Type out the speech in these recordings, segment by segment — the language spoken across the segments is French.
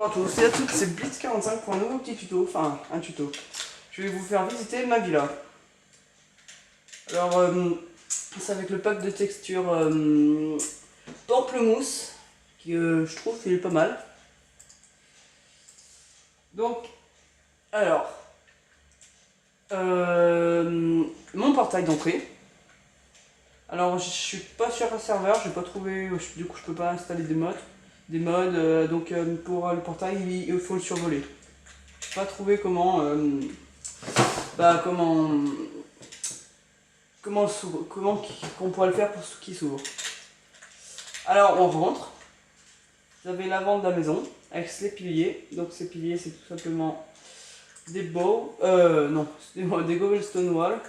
Bonjour à tous et à toutes, c'est Blitz45 pour un nouveau petit tuto, enfin un tuto. Je vais vous faire visiter ma villa. Alors, c'est avec le pack de texture pamplemousse, qui je trouve qu'il est pas mal. Donc, alors, mon portail d'entrée. Alors, je suis pas sur un serveur, j'ai pas trouvé, du coup je peux pas installer des modes. Donc pour le portail il faut le survoler. Je n'ai pas trouvé comment qu'on pourrait le faire pour ce qui s'ouvre. Alors on rentre, vous avez l'avant de la maison avec les piliers. Donc ces piliers c'est tout simplement des bows, non, des cobblestone walls,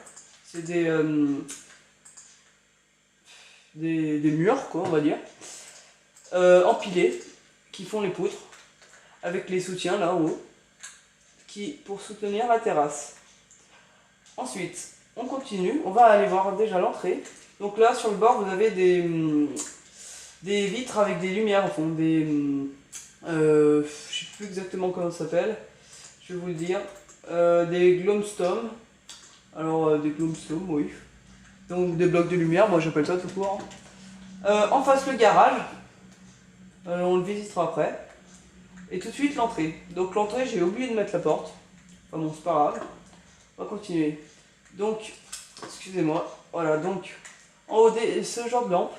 c'est des murs quoi on va dire, empilés qui font les poutres avec les soutiens là en haut pour soutenir la terrasse. Ensuite on continue, on va aller voir déjà l'entrée. Donc là sur le bord vous avez des vitres avec des lumières au fond, je sais plus exactement comment ça s'appelle, je vais vous le dire, des glowstone. Alors des glowstone, oui, donc des blocs de lumière, moi j'appelle ça tout court. En face le garage, on le visitera après. Et tout de suite l'entrée. Donc l'entrée, j'ai oublié de mettre la porte. Enfin bon, c'est pas grave. On va continuer. Donc, excusez-moi. Voilà, donc en haut, ce genre de lampes,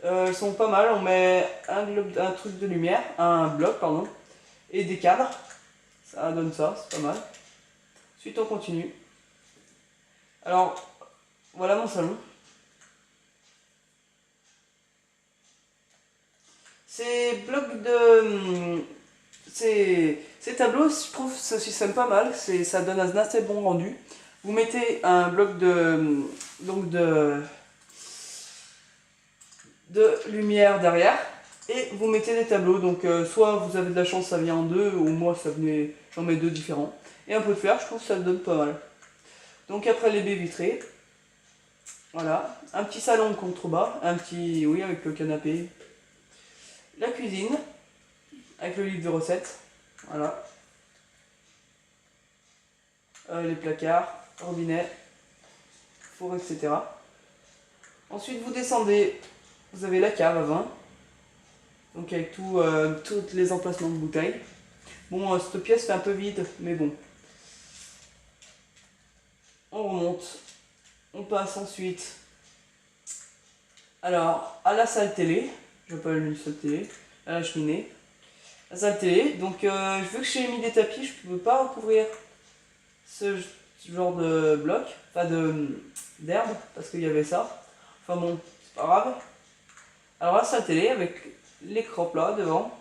elles sont pas mal. On met un truc de lumière, un bloc, pardon, et des cadres. Ça donne ça, c'est pas mal. Ensuite, on continue. Alors, voilà mon salon. Ces blocs de... Ces tableaux, je trouve ce système pas mal, ça donne un assez bon rendu. Vous mettez un bloc de lumière derrière et vous mettez des tableaux. Donc soit vous avez de la chance, ça vient en deux, ou moi j'en mets deux différents. Et un peu de fer, je trouve que ça donne pas mal. Donc après les baies vitrées, voilà, un petit salon contrebas, oui, avec le canapé, la cuisine, avec le livre de recettes, voilà. Les placards, robinets, four, etc. Ensuite vous descendez, vous avez la cave à vin, donc avec tous les emplacements de bouteilles. Bon, cette pièce fait un peu vide, mais bon. On remonte, on passe ensuite alors à la salle télé, j'appelle une salle télé, à la cheminée. La salle télé, donc vu que j'ai mis des tapis, je ne peux pas recouvrir ce genre de bloc, pas d'herbe, parce qu'il y avait ça. Enfin bon, c'est pas grave. Alors la salle télé avec l'écran plat devant,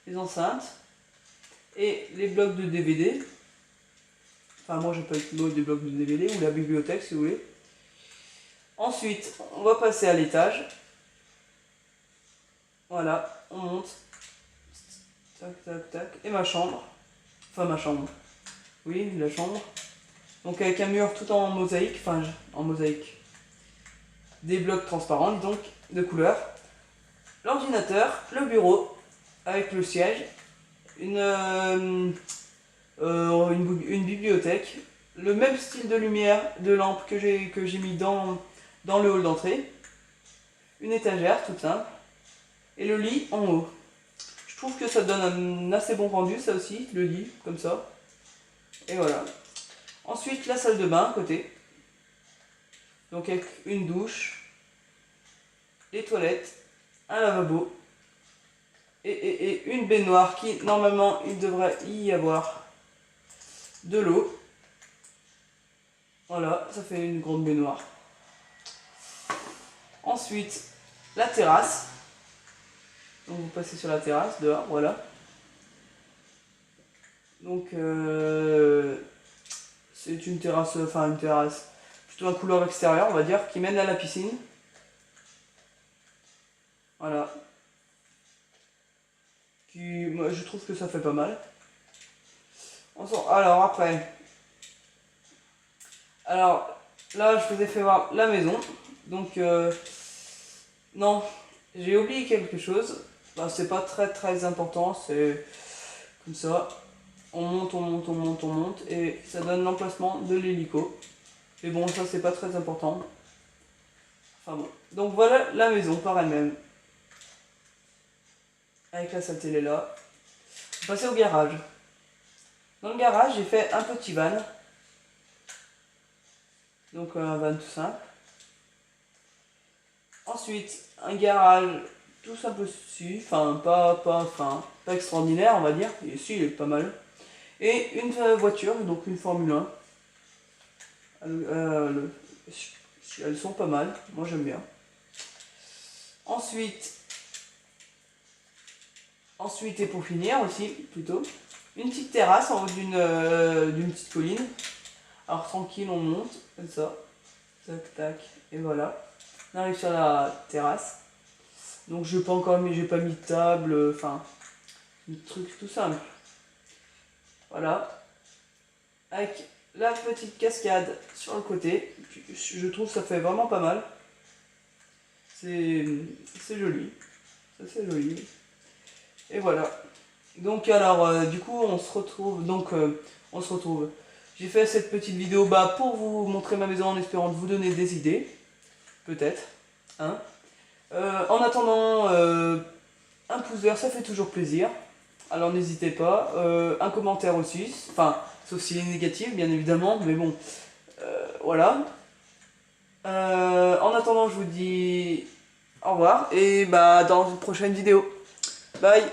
les enceintes et les blocs de DVD. Enfin moi j'appelle des blocs de DVD ou la bibliothèque si vous voulez. Ensuite on va passer à l'étage. Voilà, on monte. Tac tac tac. Et ma chambre. Enfin ma chambre. Oui, la chambre. Donc avec un mur tout en mosaïque, enfin en mosaïque. Des blocs transparents donc de couleur. L'ordinateur, le bureau avec le siège, une bibliothèque, le même style de lumière, de lampe que j'ai mis dans le hall d'entrée, une étagère toute simple et le lit en haut. Je trouve que ça donne un assez bon rendu, ça aussi, le lit comme ça. Et voilà. Ensuite la salle de bain à côté, donc avec une douche, les toilettes, un lavabo et une baignoire qui normalement il devrait y avoir de l'eau. Voilà, ça fait une grande baignoire. Ensuite la terrasse, donc vous passez sur la terrasse dehors, voilà. Donc c'est une terrasse plutôt un couloir extérieur on va dire, qui mène à la piscine. Voilà. Moi, je trouve que ça fait pas mal. Alors après, alors là je vous ai fait voir la maison. Donc non, j'ai oublié quelque chose. bah, c'est pas très important, c'est comme ça. On monte, on monte, on monte, on monte, et ça donne l'emplacement de l'hélico. Mais bon, ça c'est pas très important. Enfin bon. Donc voilà la maison par elle-même. Avec la salle télé là. On va passer au garage. Dans le garage, j'ai fait un petit van. Donc un van tout simple. Ensuite, un garage tout simple aussi. Enfin, pas extraordinaire, on va dire. Et si, il est pas mal. Et une voiture, donc une Formule 1. Elles sont pas mal. Moi, j'aime bien. Ensuite, et pour finir aussi, plutôt, une petite terrasse en haut d'une petite colline. Alors tranquille, on monte, comme ça. Tac, tac, et voilà. On arrive sur la terrasse. Donc j'ai pas mis de table, enfin, un truc tout simple. Voilà. Avec la petite cascade sur le côté. Je trouve que ça fait vraiment pas mal. C'est joli. Ça c'est joli. Et voilà. Donc alors du coup on se retrouve. J'ai fait cette petite vidéo pour vous montrer ma maison en espérant de vous donner des idées. Peut-être. Hein. En attendant, un pouce vert ça fait toujours plaisir. Alors n'hésitez pas. Un commentaire aussi. Enfin, sauf s'il est négatif bien évidemment. Mais bon. Voilà. En attendant je vous dis au revoir. Et dans une prochaine vidéo. Bye.